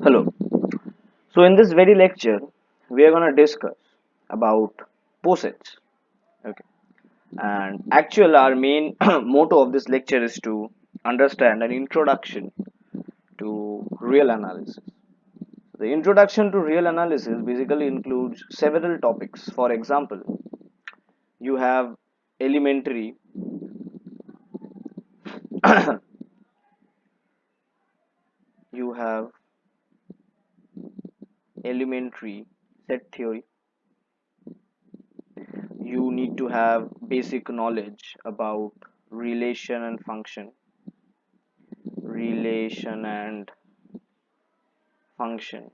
Hello. So in this very lecture, we are going to discuss about posets. Okay. And actual our main motto of this lecture is to understand an introduction to real analysis. The introduction to real analysis basically includes several topics. For example, you have elementary you have elementary set theory. You need to have basic knowledge about relation and function relation and function.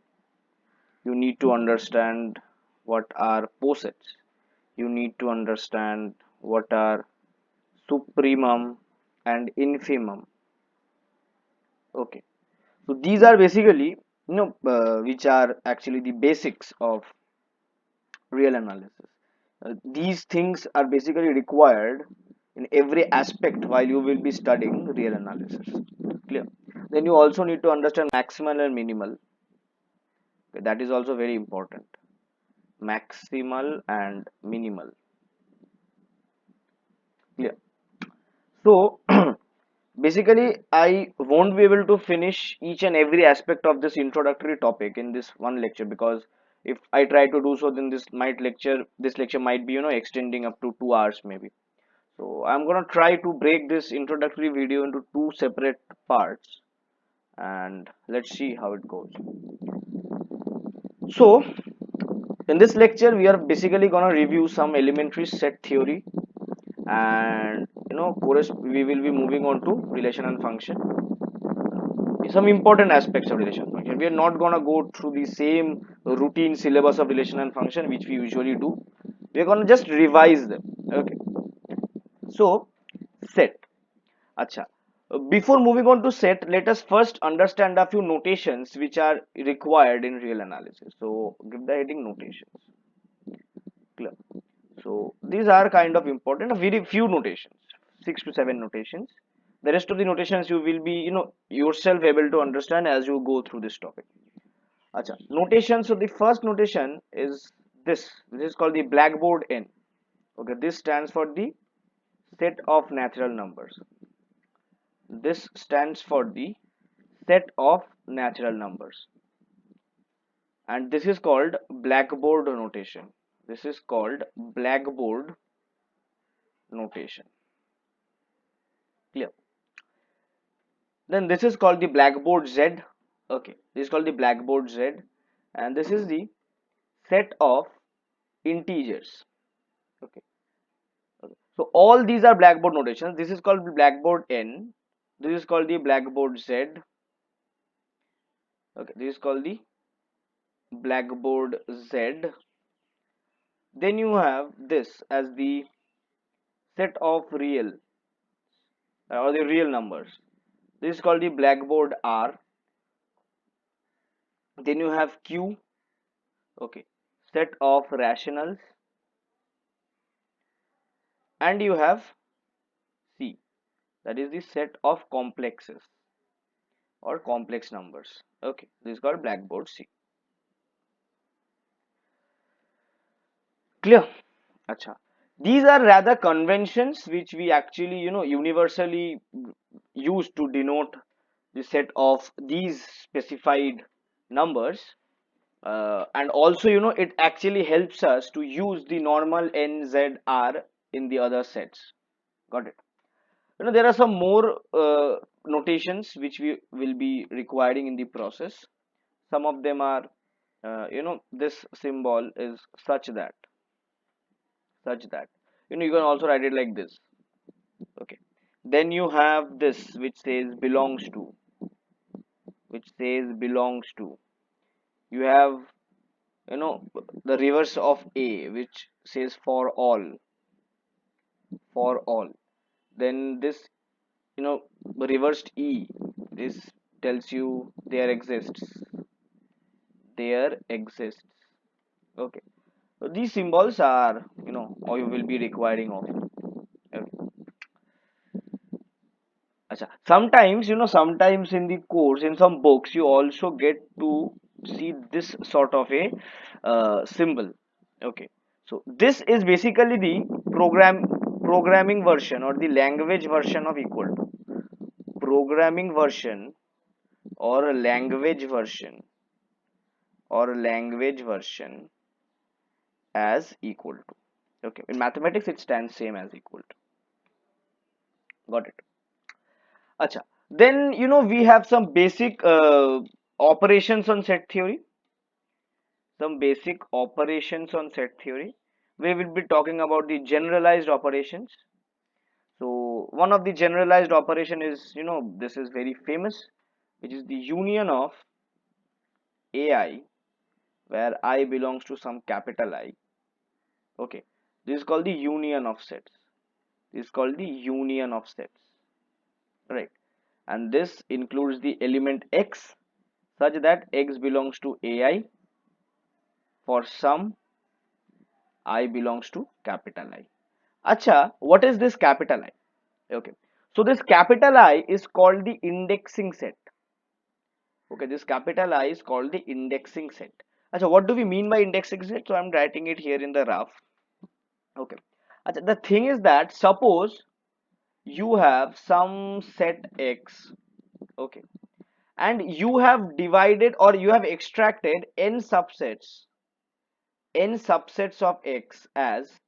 You need to understand what are posets. You need to understand what are supremum and infimum. Okay, so these are basically which are actually the basics of real analysis. These things are basically required in every aspect while you will be studying real analysis. Clear? Then you also need to understand maximal and minimal. Okay, that is also very important. Maximal and minimal. Clear? So basically, I won't be able to finish each and every aspect of this introductory topic in this one lecture, because if I try to do so, then this lecture might be extending up to 2 hours maybe. So I'm gonna try to break this introductory video into two separate parts, and let's see how it goes. So in this lecture, we are basically gonna review some elementary set theory, and we will be moving on to relation and function, some important aspects of relation and function. We are not gonna go through the same routine syllabus of relation and function which we usually do. We are gonna just revise them. Okay. So set. Acha. Before moving on to set, let us first understand a few notations which are required in real analysis. So give the heading notations. Clear. So these are kind of important, very few notations, 6 to 7 notations. The rest of the notations you will be, yourself able to understand as you go through this topic. Acha. Notation. So the first notation is this. This is called the blackboard N. Okay, this stands for the set of natural numbers. This stands for the set of natural numbers, and this is called blackboard notation. This is called blackboard notation. Clear? Then this is called the blackboard Z. Okay, this is called the blackboard Z, and this is the set of integers. Okay, okay. So all these are blackboard notations. This is called blackboard N. This is called the blackboard Z. Okay, this is called the blackboard Z. Then you have this as the set of real or the real numbers. This is called the blackboard R. Then you have Q. Okay, set of rationals, and you have C, that is the set of complexes or complex numbers. Okay, this is called blackboard C. Clear? Acha. These are rather conventions which we actually universally use to denote the set of these specified numbers, and also it actually helps us to use the normal NZR in the other sets. Got it? There are some more notations which we will be requiring in the process. Some of them are this symbol is such that you can also write it like this. Okay, then you have this which says belongs to. You have you know the reverse of A, which says for all. Then this reversed E, this tells you there exists. Okay, so these symbols are or you will be requiring of. Okay. Acha. Sometimes, sometimes in the course, in some books, you also get to see this sort of a symbol. Okay. So this is basically the programming version or the language version of equal to. Programming version or a language version as equal to. Okay. In mathematics, it stands same as equal to. Got it. Acha. Then we have some basic operations on set theory. Some basic operations on set theory. We will be talking about the generalized operations. So one of the generalized operation is, this is very famous, which is the union of AI, where I belongs to some capital I. Okay, this is called the union of sets. This is called the union of sets, right? And this includes the element X such that X belongs to AI for some I belongs to capital I. Acha, what is this capital I? Okay, so this capital I is called the indexing set. Okay, this capital I is called the indexing set. Acha, what do we mean by indexing set? So I'm writing it here in the rough. Okay, Acha, the thing is that suppose you have some set X, okay, and you have divided or you have extracted n subsets of X as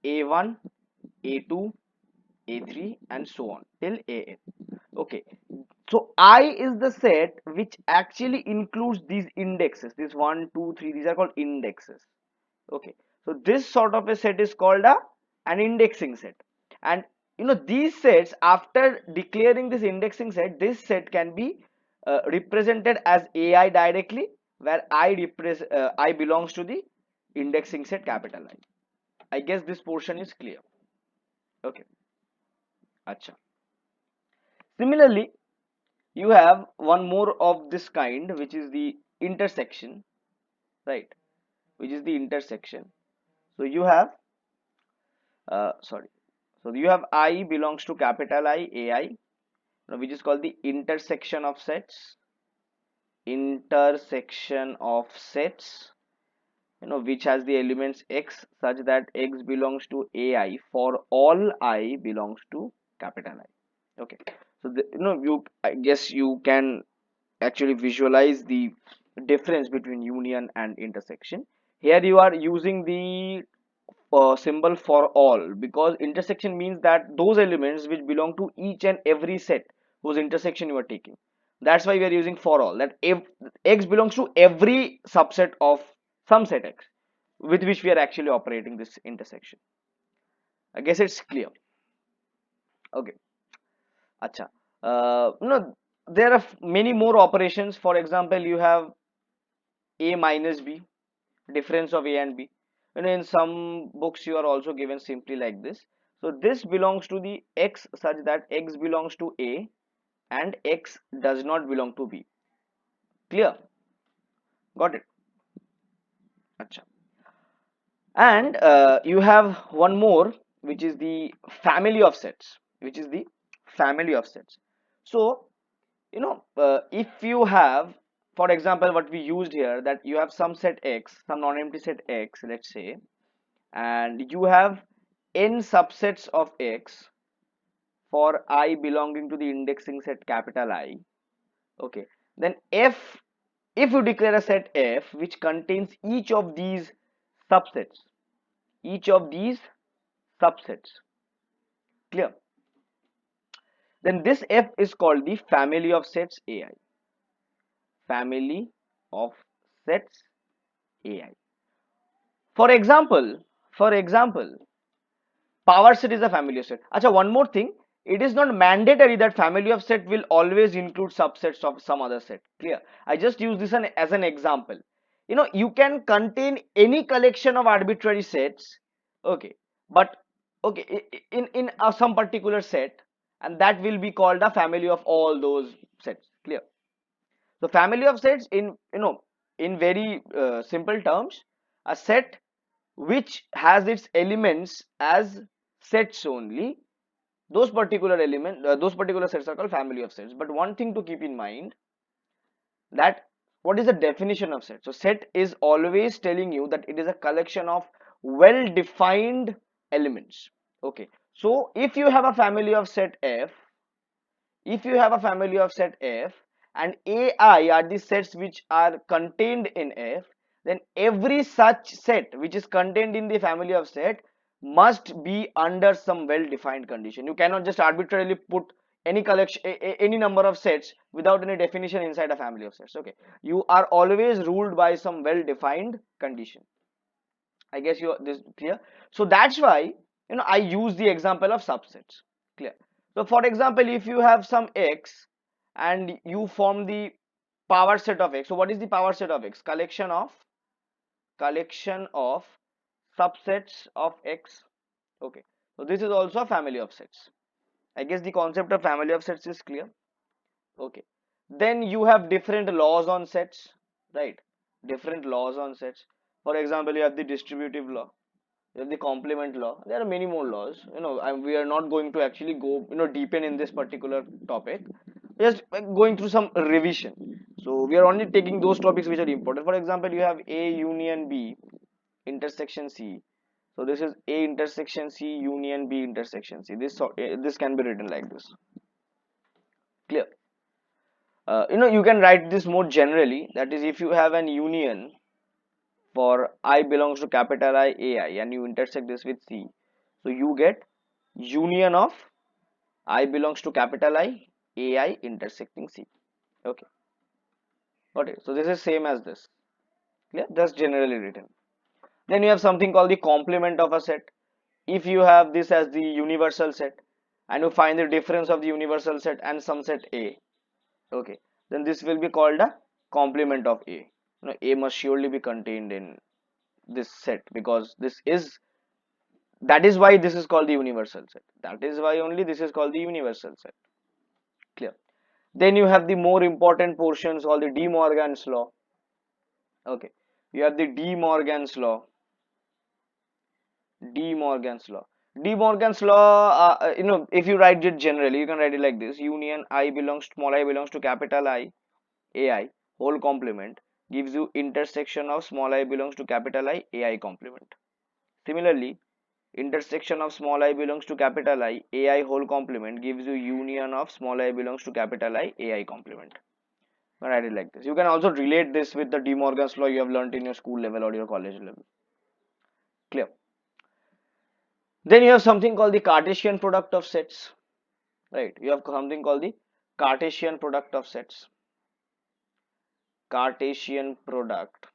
A1, A2, A3 and so on till AN. Okay, so I is the set which actually includes these indexes. This 1, 2, 3, these are called indexes. Okay, so this sort of a set is called an indexing set. And these sets, after declaring this indexing set, this set can be represented as AI directly, where I belongs to the indexing set capital I guess this portion is clear. Okay, acha. Similarly, you have one more of this kind, which is the intersection, right? Which is the intersection. So you have sorry, so you have I belongs to capital I, AI, which is called the intersection of sets, which has the elements X such that X belongs to AI for all I belongs to capital I. Okay, so I guess you can actually visualize the difference between union and intersection. Here you are using the symbol for all, because intersection means that those elements which belong to each and every set whose intersection you are taking. That's why we are using for all, that if X belongs to every subset of some set X with which we are actually operating this intersection. I guess it's clear. Okay, acha. There are many more operations. For example, you have A minus B, difference of A and B. In some books you are also given simply like this. So this belongs to the X such that X belongs to A and X does not belong to B. Clear? Got it? Acha. And you have one more, which is the family of sets. So if you have, for example, what we used here, that you have some set X, some non-empty set X, let's say, and you have n subsets of X for I belonging to the indexing set capital I. Okay, then if you declare a set F which contains subsets each of these subsets, clear, then this F is called the family of sets AI. Family of sets AI. For example, power set is a family of set. Acha, one more thing, it is not mandatory that family of set will always include subsets of some other set. Clear? I just use this as an example. You can contain any collection of arbitrary sets, okay, but okay, in some particular set, and that will be called a family of all those sets. Clear? So family of sets, in very simple terms, a set which has its elements as sets only, those particular those particular sets are called family of sets. But one thing to keep in mind, that what is the definition of set? So set is always telling you that it is a collection of well defined elements. Okay, so if you have a family of set F, if you have a family of set F and AI are the sets which are contained in F, then every such set which is contained in the family of set must be under some well defined condition. You cannot just arbitrarily put any collection, any number of sets without any definition inside a family of sets. Okay, you are always ruled by some well defined condition. I guess you this clear. So that's why, I use the example of subsets. Clear. So for example, if you have some x and you form the power set of x. So what is the power set of x? Collection of subsets of x. Okay. So this is also a family of sets. I guess the concept of family of sets is clear. Okay. Then you have different laws on sets, right? Different laws on sets. For example, you have the distributive law, you have the complement law. There are many more laws. We are not going to actually go, deepen in this particular topic. Just going through some revision. So we are only taking those topics which are important. For example, you have A union B intersection C. So this is A intersection C union B intersection C. This can be written like this. Clear? You can write this more generally. That is, if you have an union for I belongs to capital I AI and you intersect this with C, so you get union of I belongs to capital I AI intersecting C. Okay, got it. So this is same as this. Clear? That's generally written. Then you have something called the complement of a set. If you have this as the universal set and you find the difference of the universal set and some set A, okay, then this will be called a complement of A. A must surely be contained in this set, because that is why this is called the universal set. That is why only this is called the universal set. Clear? Then you have the more important portions called the De Morgan's law. Okay, you have the De Morgan's law. De Morgan's law. De Morgan's law. If you write it generally, you can write it like this: union small I belongs to capital I, AI whole complement gives you intersection of small I belongs to capital I, AI complement. Similarly, intersection of small I belongs to capital I, AI whole complement gives you union of small I belongs to capital I, AI complement. Write it like this. You can also relate this with the De Morgan's law you have learnt in your school level or your college level. Clear? Then you have something called the Cartesian product of sets. Right? You have something called the Cartesian product of sets. Cartesian product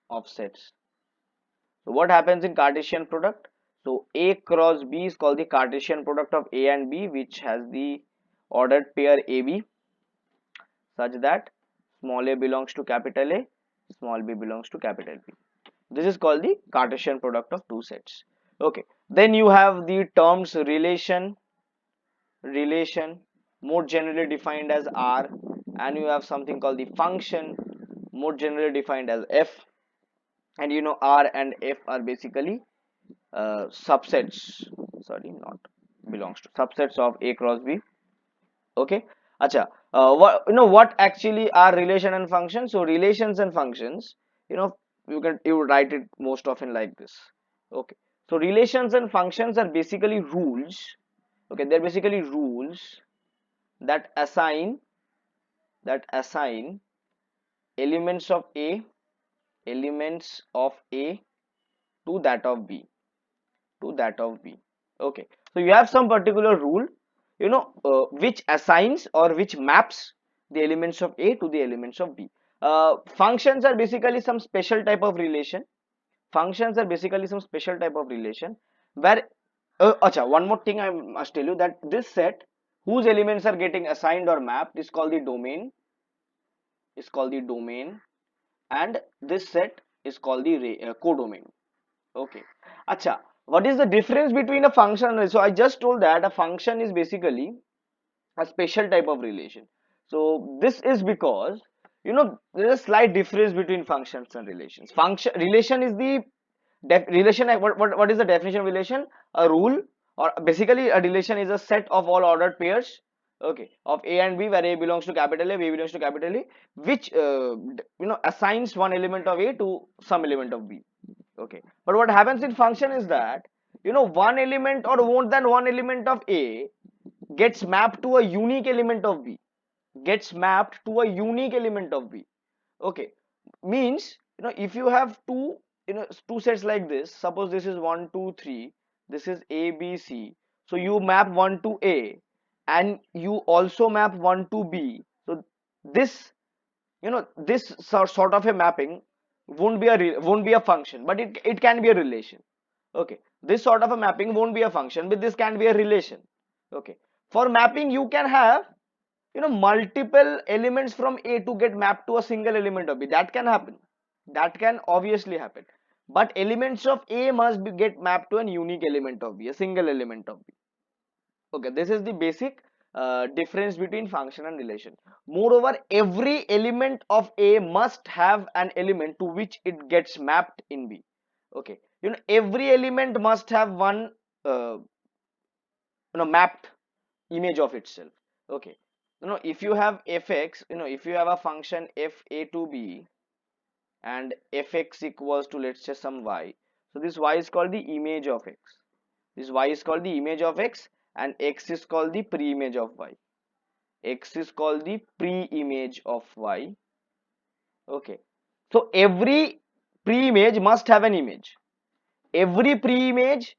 of sets. So what happens in Cartesian product? So A cross B is called the Cartesian product of A and B, which has the ordered pair AB such that small a belongs to capital A, small b belongs to capital B. This is called the Cartesian product of two sets. Okay. Then you have the terms relation, more generally defined as R, and you have something called the function, more generally defined as F. And R and F are basically subsets. Sorry, not belongs to subsets of A cross B. Okay. Acha. What actually are relation and function? So relations and functions, you would write it most often like this. Okay. So relations and functions are basically rules. Okay, they're basically rules that assign elements of A to that of B, Okay, so you have some particular rule, which assigns or which maps the elements of A to the elements of B. Functions are basically some special type of relation. Where acha, one more thing I must tell you, that this set whose elements are getting assigned or mapped is called the domain, and this set is called the codomain. Okay. Acha, what is the difference between a function and, so I just told that a function is basically a special type of relation. So this is because there is a slight difference between functions and relations. Relation is the relation. What is the definition of relation? A rule or basically a relation is a set of all ordered pairs, okay, of A and B, where A belongs to capital A, B belongs to capital A, which assigns one element of A to some element of B. Okay, but what happens in function is that one element or more than one element of A gets mapped to a unique element of B, gets mapped to a unique element of B. Okay, means if you have two sets like this, suppose this is 1 2 3, this is A B C, so you map 1 to A and you also map 1 to B. So this this sort of a mapping won't be a function, but it can be a relation. Okay, this sort of a mapping won't be a function, but this can be a relation. Okay, for mapping you can have multiple elements from A to get mapped to a single element of B. That can happen, that can obviously happen, but elements of A must get mapped to a unique element of B, a single element of B. Okay, this is the basic difference between function and relation. Moreover, every element of A must have an element to which it gets mapped in B. Okay, every element must have one uh, mapped image of itself. Okay, if you have fx, if you have a function f a to b and fx equals to, let's say, some y, so this y is called the image of x, this y is called the image of x, and x is called the pre-image of y, x is called the pre-image of y. Okay, so every pre-image must have an image, every pre-image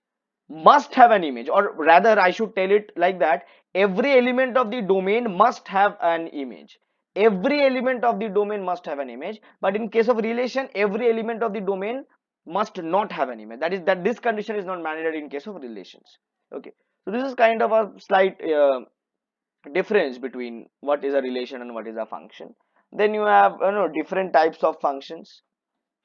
must have an image, or rather I should tell it like that, every element of the domain must have an image, every element of the domain must have an image. But in case of relation, every element of the domain must not have an image, that is that this condition is not mandatory in case of relations. Okay, so this is kind of a slight difference between what is a relation and what is a function. Then you have different types of functions.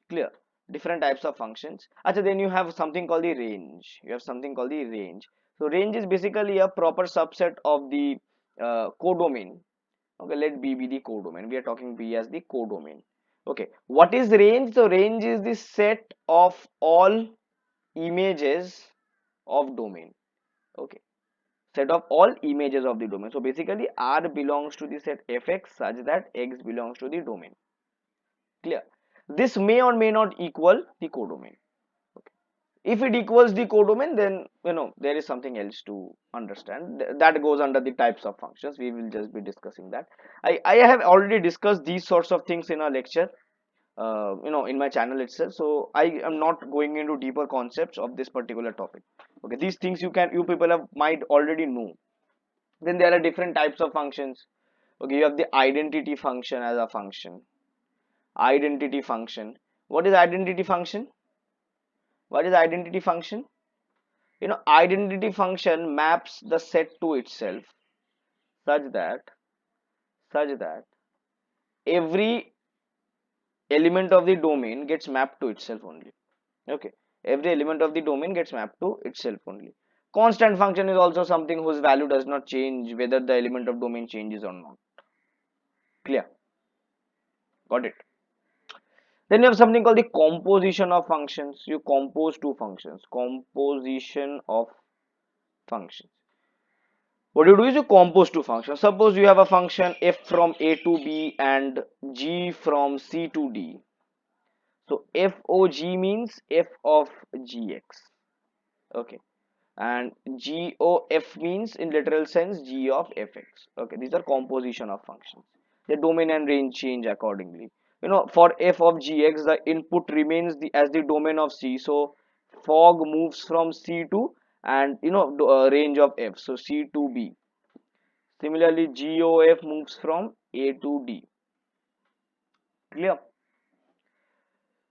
Clear? Different types of functions. Achha, then you have something called the range. You have something called the range. So range is basically a proper subset of the codomain. Okay, let B be the codomain. We are talking B as the codomain. Okay, what is range? So range is the set of all images of domain. Okay, set of all images of the domain. So basically R belongs to the set fx such that x belongs to the domain. Clear? This may or may not equal the codomain. Okay. If it equals the codomain, then there is something else to understand. That goes under the types of functions. We will just be discussing that. I have already discussed these sorts of things in a lecture, in my channel itself. So I am not going into deeper concepts of this particular topic. Okay, these things you people might already know. Then there are different types of functions. Okay, you have the identity function as a function. Identity function. What is identity function? What is identity function? Identity function maps the set to itself such that every element of the domain gets mapped to itself only. Okay, every element of the domain gets mapped to itself only. Constant function is also something whose value does not change whether the element of domain changes or not. Clear? Got it? Then you have something called the composition of functions. You compose two functions. Composition of functions. What you do is you compose two functions. Suppose you have a function f from a to b and g from c to d. So FOG means f of gx. Okay. And GOF means in literal sense g of fx. Okay. These are composition of functions. The domain and range change accordingly. For f of gx, the input remains as the domain of c. So fog moves from c to, and range of f. So c to b. Similarly, GOF moves from A to D. Clear?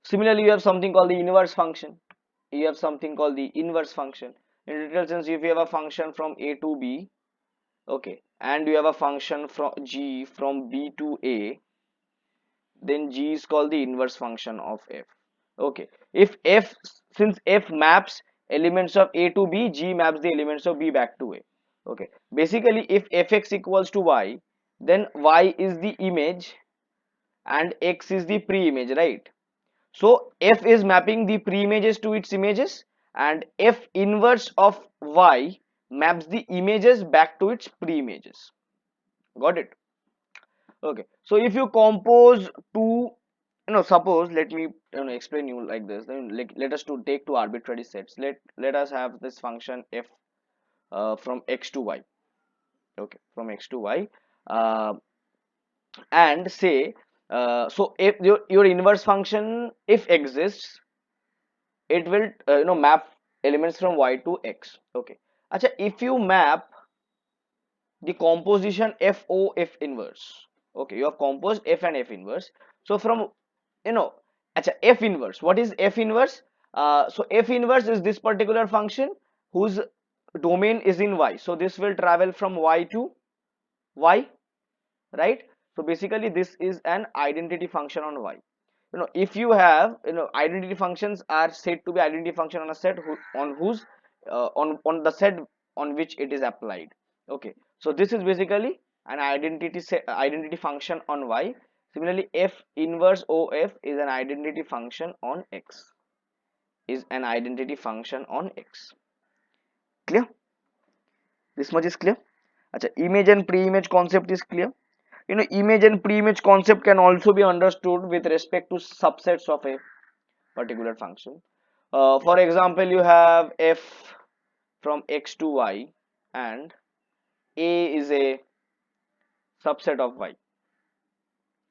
Similarly, you have something called the inverse function. You have something called the inverse function. In literal sense, if you have a function from A to B, okay, and you have a function from G from B to A, then G is called the inverse function of F. Okay, since F maps elements of A to B, G maps the elements of B back to A. Okay, basically, if Fx equals to Y, then Y is the image and X is the pre-image, right? So F is mapping the pre-images to its images, and f inverse of y maps the images back to its pre-images. Got it? Okay, so if you compose two, suppose, let me explain you like this. Then let us to take two arbitrary sets. Let us have this function f from x to y. Okay, from x to y, uh, and say, so if your inverse function if exists, it will map elements from y to x. Okay, acha, if you map the composition f o f inverse, okay, you have composed f and f inverse. So from, you know acha, f inverse, what is f inverse? So f inverse is this particular function whose domain is in y, so this will travel from y to y, right? So basically this is an identity function on y. If you have, identity functions are said to be identity function on a set on whose on the set on which it is applied. Okay, so this is basically an identity function on y. Similarly, f inverse of is an identity function on x, is an identity function on x. Clear? This much is clear. Acha, image and pre-image concept is clear. Image and pre-image concept can also be understood with respect to subsets of a particular function. For example, you have f from x to y, and a is a subset of y.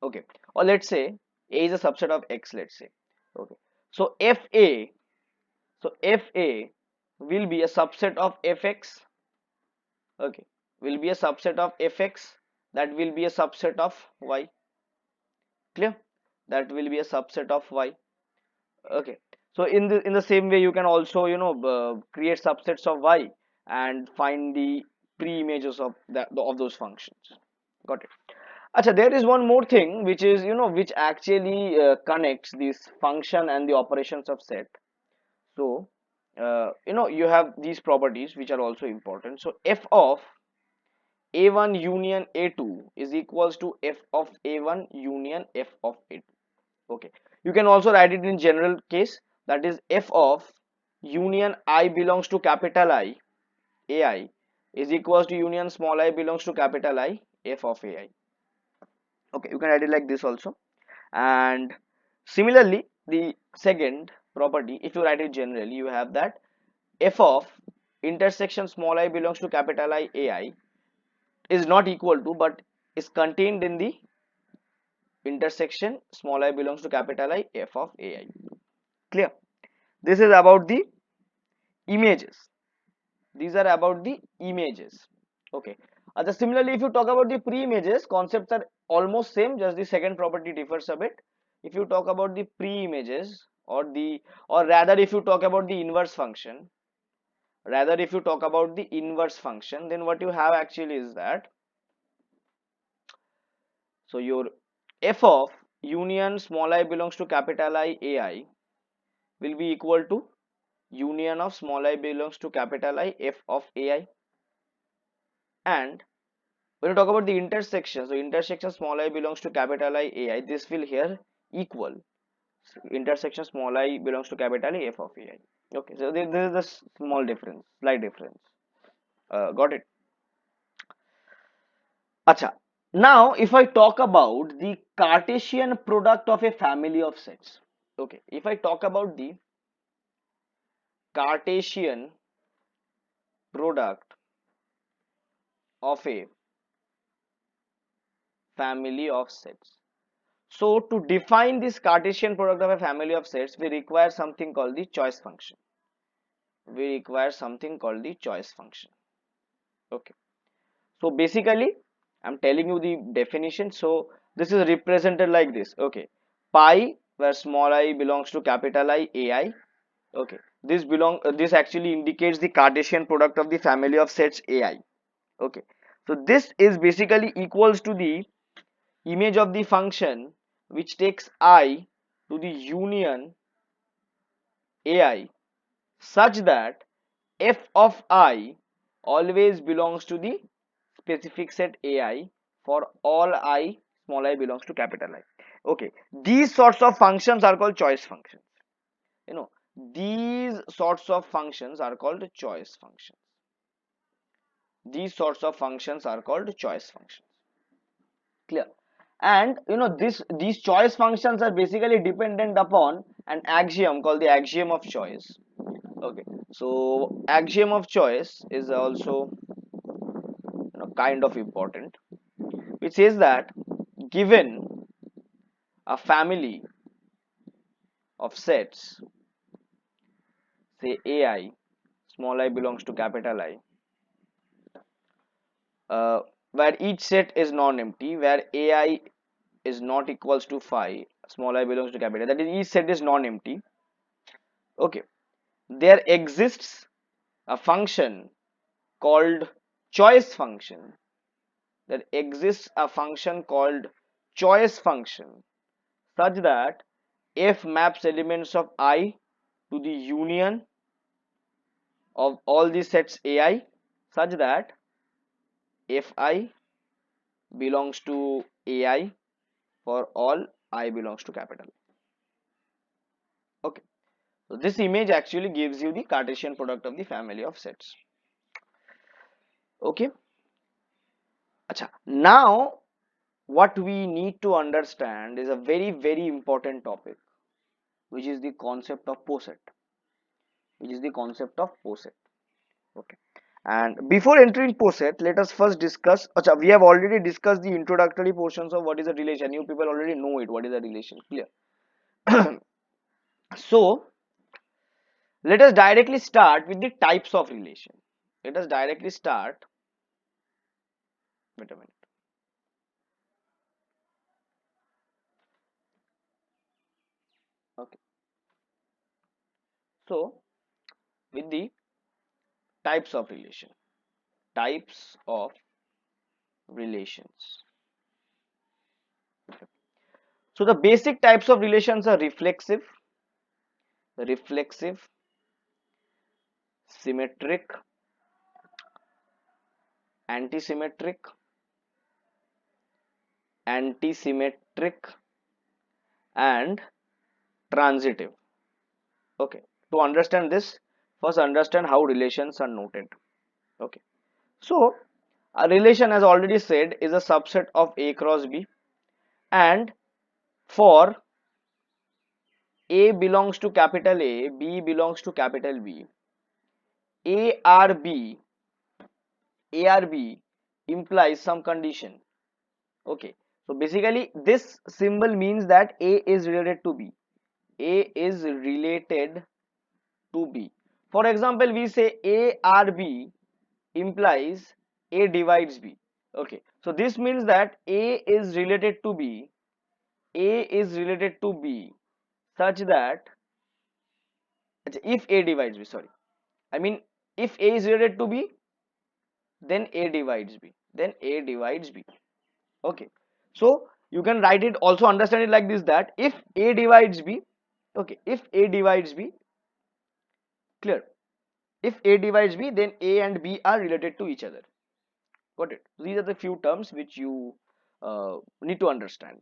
Okay, or let's say a is a subset of x, let's say. Okay, so fa will be a subset of fx. Okay, will be a subset of fx, that will be a subset of y. Clear? That will be a subset of y. Okay, so in the same way, you can also create subsets of y and find the pre-images of of those functions. Got it? Acha, there is one more thing which is, which actually connects this function and the operations of set. So you have these properties which are also important. So f of a1 union a2 is equals to f of a1 union f of a2. Okay, you can also write it in general case, that is f of union I belongs to capital I, ai, is equals to union small I belongs to capital I, f of ai. Okay, you can write it like this also. And similarly, the second property, if you write it generally, you have that f of intersection small I belongs to capital I, ai, is not equal to but is contained in the intersection small I belongs to capital I, f of ai. Clear? This is about the images. These are about the images. Okay, similarly, if you talk about the pre-images, concepts are almost same, just the second property differs a bit. If you talk about the pre-images, or rather if you talk about the inverse function, then what you have actually is that, so your f of union small I belongs to capital I, ai, will be equal to union of small I belongs to capital I, f of ai. And when you talk about the intersection, so intersection small I belongs to capital I, ai, this will here equal intersection small I belongs to capital I, f of ai. Okay, so this is a small difference, slight difference. Got it? Acha. Now, if I talk about the Cartesian product of a family of sets, okay, if I talk about the Cartesian product of a family of sets. So to define this Cartesian product of a family of sets, we require something called the choice function. Okay. So basically, I'm telling you the definition. So this is represented like this. Okay. Pi, where small I belongs to capital I, ai. Okay. This actually indicates the Cartesian product of the family of sets ai. Okay. So this is basically equals to the image of the function which takes I to the union ai, such that f of I always belongs to the specific set ai for all I small I belongs to capital I. Okay, these sorts of functions are called choice functions. these sorts of functions are called choice functions. These sorts of functions are called choice functions. Clear? And this these choice functions are basically dependent upon an axiom called the axiom of choice. Okay, so axiom of choice is also kind of important, which says that given a family of sets, say ai, small I belongs to capital I, uh, where each set is non-empty, where ai is not equals to phi, small I belongs to capital, that is each set is non-empty. Okay, there exists a function called choice function. There exists a function called choice function such that f maps elements of I to the union of all the sets ai, such that fi belongs to ai for all I belongs to capital. Okay, so this image actually gives you the Cartesian product of the family of sets. Okay, acha, now what we need to understand is a very important topic, which is the concept of poset. Which is the concept of poset. Okay, and before entering poset, let us first discuss. Acha, we have already discussed the introductory portions of what is a relation. You people already know it. What is a relation? Clear? So let us directly start with the types of relation. Let us directly start. Wait a minute. Okay. So with the types of relation. Types of relations. So the basic types of relations are reflexive, symmetric, antisymmetric, antisymmetric, and transitive. Okay. To understand this, first understand how relations are noted. Okay. So a relation, as already said, is a subset of A cross B, and for A belongs to capital A, B belongs to capital B, ARB, ARB implies some condition. Okay, so basically this symbol means that A is related to B. A is related to B. For example, we say ARB implies A divides B. Okay, so this means that A is related to B. A is related to B such that if A divides B, sorry, I mean if A is related to B, then A divides B. Then A divides B. Okay, so you can write it, also understand it like this, that if A divides B, okay, if A divides B, clear, if A divides B, then A and B are related to each other. Got it? These are the few terms which you need to understand.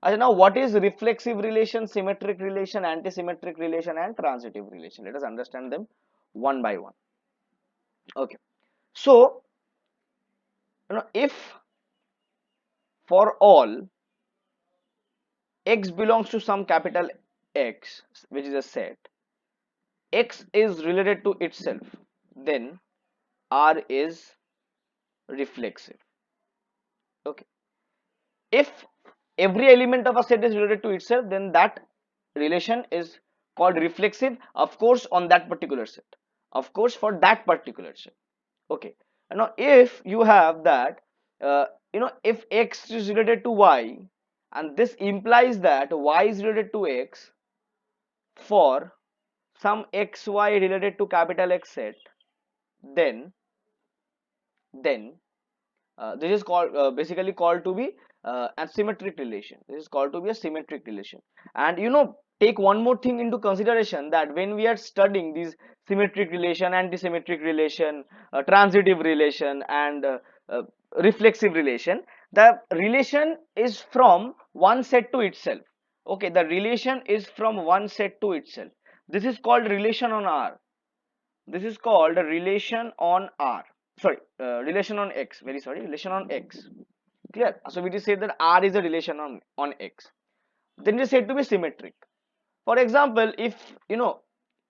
And now what is reflexive relation, symmetric relation, antisymmetric relation, and transitive relation? Let us understand them one by one. Okay, so if for all x belongs to some capital X, which is a set, x is related to itself, then R is reflexive. Okay, if every element of a set is related to itself, then that relation is called reflexive, of course, on that particular set, of course, for that particular set. Okay, and now if you have that, if x is related to y, and this implies that y is related to x for some xy related to capital X set, then then this is called basically called to be a symmetric relation. This is called to be a symmetric relation. And take one more thing into consideration, that when we are studying these symmetric relation, antisymmetric relation, transitive relation, and uh, reflexive relation, the relation is from one set to itself. Okay, the relation is from one set to itself. This is called relation on R. This is called a relation on R. Sorry, relation on X. Very sorry, relation on X. Clear? So we just said that R is a relation on X. Then it is said to be symmetric. For example, if you know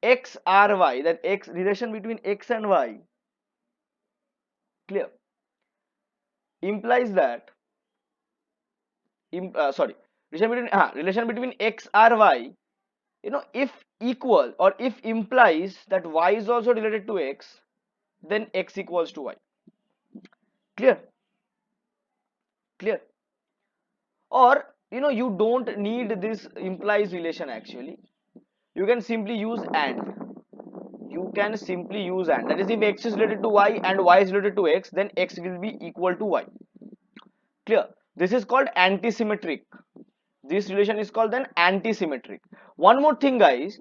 X R Y, that X relation between X and Y, clear, implies that sorry, relation between X R Y, if equal or if implies that Y is also related to X, then X equals to Y. Clear? Clear? Or you don't need this implies relation. Actually, you can simply use and. You can simply use and, that is, if X is related to Y and Y is related to X, then X will be equal to Y. Clear? This is called antisymmetric. This relation is called then antisymmetric. One more thing, guys,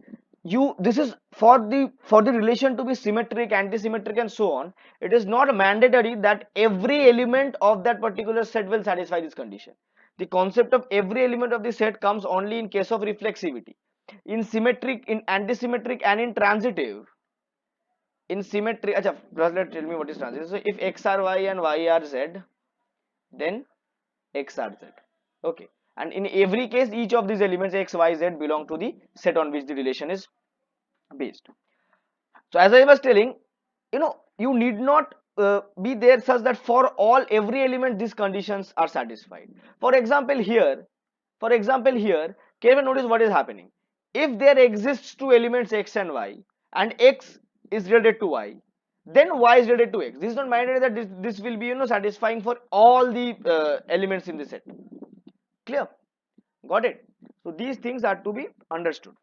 this is for the relation to be symmetric, antisymmetric, and so on. It is not mandatory that every element of that particular set will satisfy this condition. The concept of every element of the set comes only in case of reflexivity. In symmetric, in antisymmetric, and in transitive. In symmetry, acha, let's tell me what is transitive. So if X are Y and Y are Z, then X are Z. Okay. And in every case, each of these elements X, Y, Z belong to the set on which the relation is based. So as I was telling, you need not be there such that for every element these conditions are satisfied. For example here, Kevin, notice what is happening. If there exists two elements X and Y, and X is related to Y, then Y is related to X. This is not mandatory that this will be satisfying for all the elements in the set. Clear? Got it? So these things are to be understood.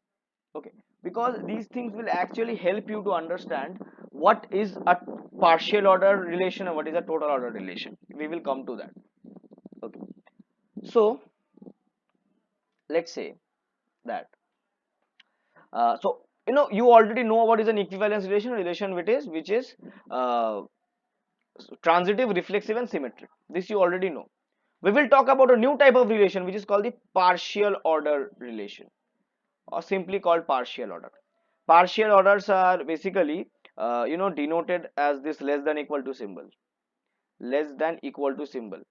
Okay, because these things will actually help you to understand what is a partial order relation and what is a total order relation. We will come to that. Okay, so let's say that so you already know what is an equivalence relation which is uh, transitive, reflexive, and symmetric. This you already know. We will talk about a new type of relation which is called the partial order relation, or simply called partial order. Partial orders are basically denoted as this less than equal to symbol. Less than equal to symbol.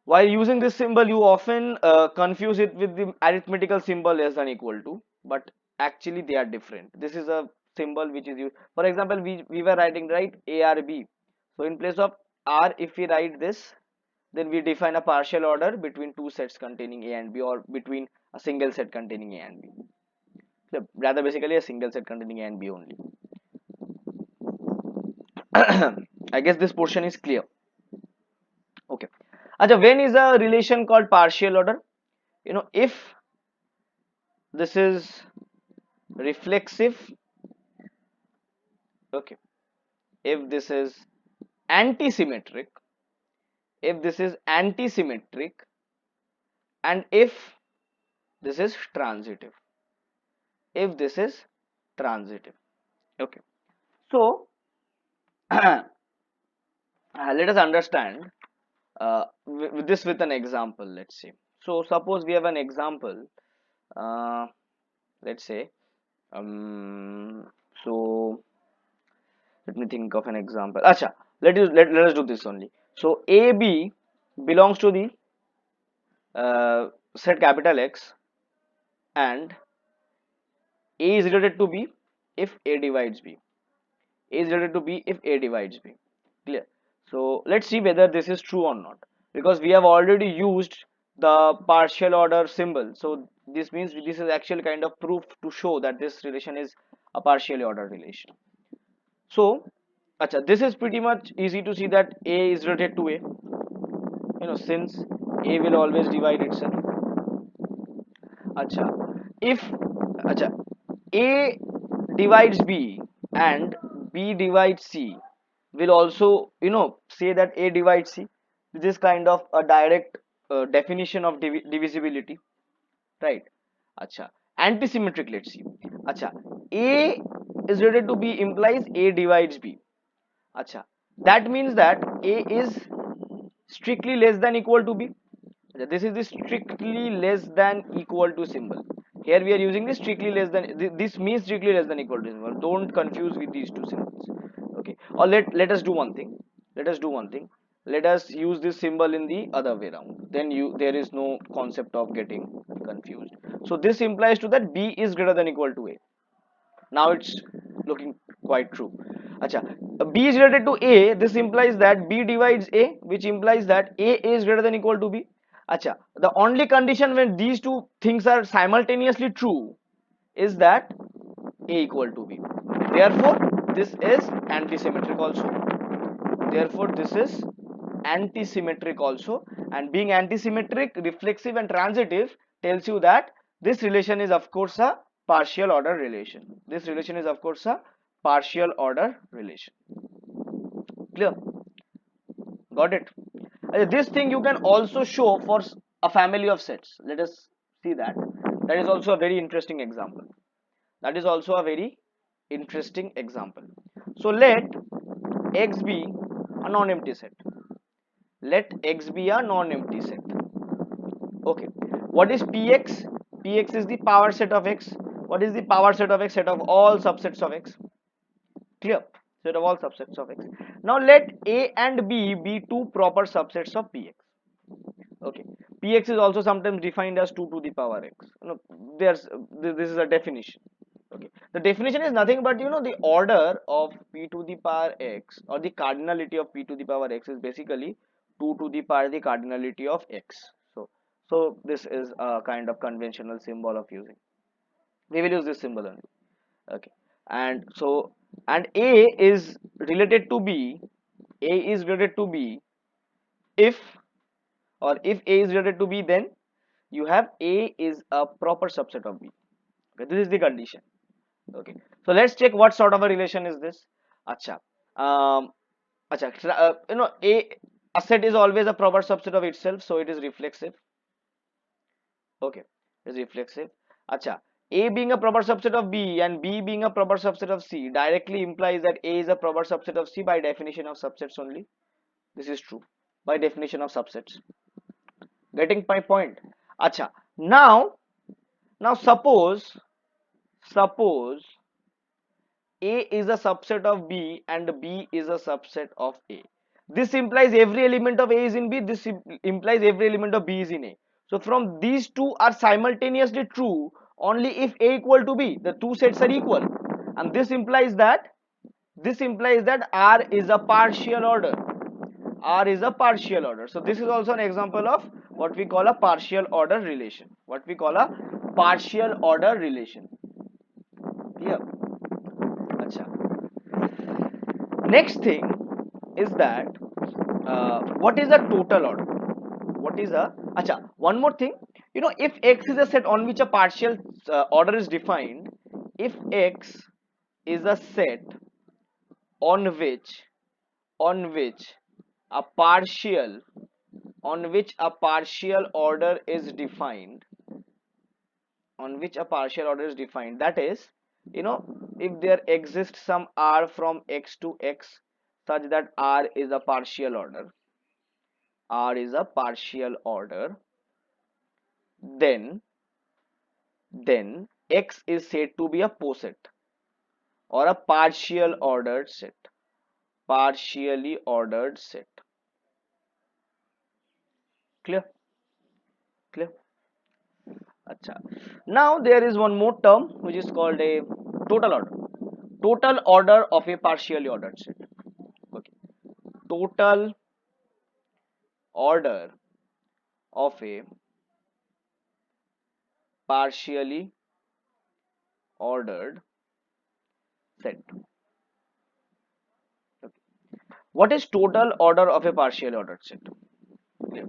While using this symbol, you often confuse it with the arithmetical symbol less than equal to, but actually they are different. This is a symbol which is used. For example, we were writing, right, A R B. So in place of R, if we write this, then we define a partial order between two sets containing A and B, or between a single set containing A and B. So rather, basically a single set containing A and B only. I guess this portion is clear. Okay. Acha, when is a relation called partial order? If this is reflexive, okay, if this is antisymmetric, if this is antisymmetric, and if this is transitive, if this is transitive. Okay, so let us understand with an example. Let's see. So suppose we have an example. Let's say so let me think of an example. Acha, let us do this only. So AB belongs to the set capital X, and A is related to B if A divides B. A is related to B if A divides B. Clear? So let's see whether this is true or not, because we have already used the partial order symbol. So this means this is actually kind of proof to show that this relation is a partially ordered relation. So acha, this is pretty much easy to see that A is related to A, since A will always divide itself. Acha, if A divides B and B divides C, will also say that A divides C. This is kind of a direct definition of divisibility, right? Acha, antisymmetric, let's see. Acha, A is related to B implies A divides B. Acha, that means that A is strictly less than equal to B. This is the strictly less than equal to symbol. Here we are using this strictly less than, this means strictly less than equal to symbol. Don't confuse with these two symbols. Okay, or let us do one thing. Let us do one thing. Let us use this symbol in the other way around. Then there is no concept of getting confused. So this implies to that b is greater than equal to a. Now it's looking quite true. Acha, b is related to a. This implies that b divides a, which implies that a is greater than equal to b. Acha, the only condition when these two things are simultaneously true is that a equal to b. Therefore this is antisymmetric also. Therefore this is antisymmetric also. And being antisymmetric, reflexive and transitive tells you that this relation is of course a partial order relation. This relation is of course a partial order relation. Clear? Got it? This thing you can also show for a family of sets. Let us see that. That is also a very interesting example. That is also a very interesting example. So let X be a non-empty set. Let X be a non-empty set. Okay. What is Px? Px is the power set of X. What is the power set of X? Set of all subsets of X. Clear? Set of all subsets of X. Now let A and B be two proper subsets of Px. Okay. Px is also sometimes defined as 2 to the power x. There's this is a definition. Okay. The definition is nothing but the order of p to the power x, or the cardinality of p to the power x is basically 2 to the power the cardinality of x. So this is a kind of conventional symbol of using. We will use this symbol only. Okay. And A is related to B. A is related to B if, or if A is related to B, then you have A is a proper subset of B. Okay, this is the condition. Okay, so let's check what sort of a relation is this. Acha, a set is always a proper subset of itself, so it is reflexive. Okay, it is reflexive. Acha, A being a proper subset of B and B being a proper subset of C directly implies that A is a proper subset of C by definition of subsets only. This is true by definition of subsets. Getting my point? Acha, now suppose A is a subset of B and B is a subset of A. This implies every element of A is in B. This implies every element of B is in A. So from these two are simultaneously true only if A equal to B. The two sets are equal, and this implies that R is a partial order. R is a partial order. So this is also an example of what we call a partial order relation. What we call a partial order relation. Clear? Acha. Next thing is that what is a total order? What is a acha? One more thing. If X is a set on which a partial order is defined, if X is a set on which a partial order is defined, that is, if there exists some R from X to X such that R is a partial order, then X is said to be a poset or a partially ordered set. Clear? Acha. Now there is one more term which is called a total order of a partially ordered set. Okay, total order of a partially ordered set. Okay. What is total order of a partially ordered set? Clear?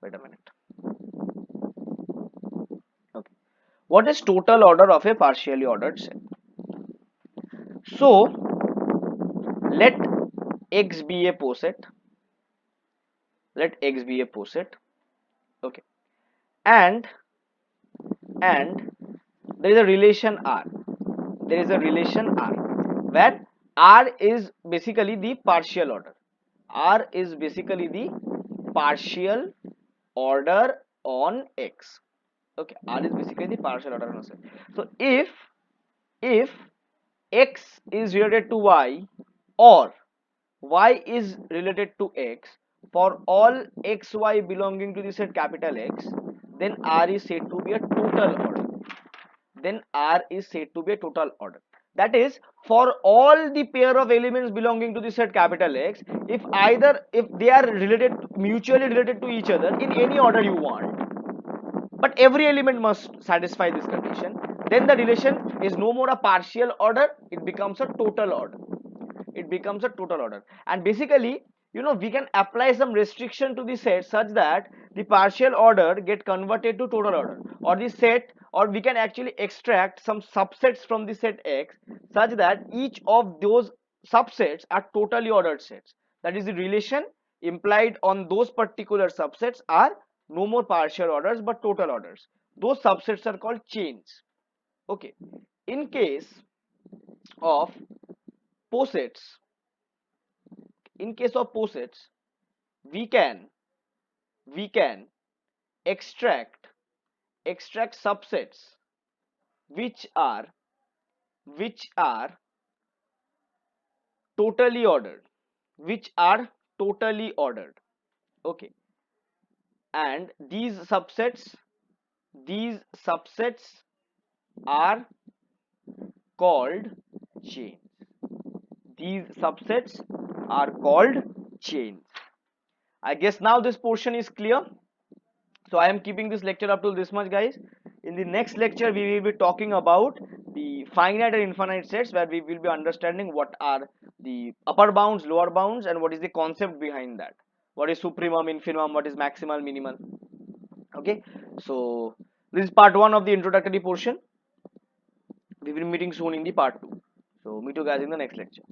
Wait a minute. Okay. What is total order of a partially ordered set? So let X be a poset. Okay, and there is a relation R. Where R is basically the partial order. R is basically the partial order on X. Okay, R is basically the partial order on a set. So if X is related to Y, or Y is related to X for all XY belonging to the set capital X, then R is said to be a total order. Then R is said to be a total order. That is, for all the pair of elements belonging to the set capital X, if they are related, mutually related to each other in any order you want, but every element must satisfy this condition, then the relation is no more a partial order, it becomes a total order. It becomes a total order. And basically, we can apply some restriction to the set such that the partial order get converted to total order, or the set, or we can actually extract some subsets from the set X such that each of those subsets are totally ordered sets. That is, the relation implied on those particular subsets are no more partial orders but total orders. Those subsets are called chains. Okay, in case of posets, we can extract subsets which are which are totally ordered, which are totally ordered. Okay, and these subsets are called chains. These subsets are called chains. I guess now this portion is clear. So I am keeping this lecture up to this much, guys. In the next lecture we will be talking about the finite and infinite sets, where we will be understanding what are the upper bounds, lower bounds, and what is the concept behind that, what is supremum, infimum, what is maximal, minimal. Okay, so this is part 1 of the introductory portion. We will be meeting soon in the part 2. So meet you guys in the next lecture.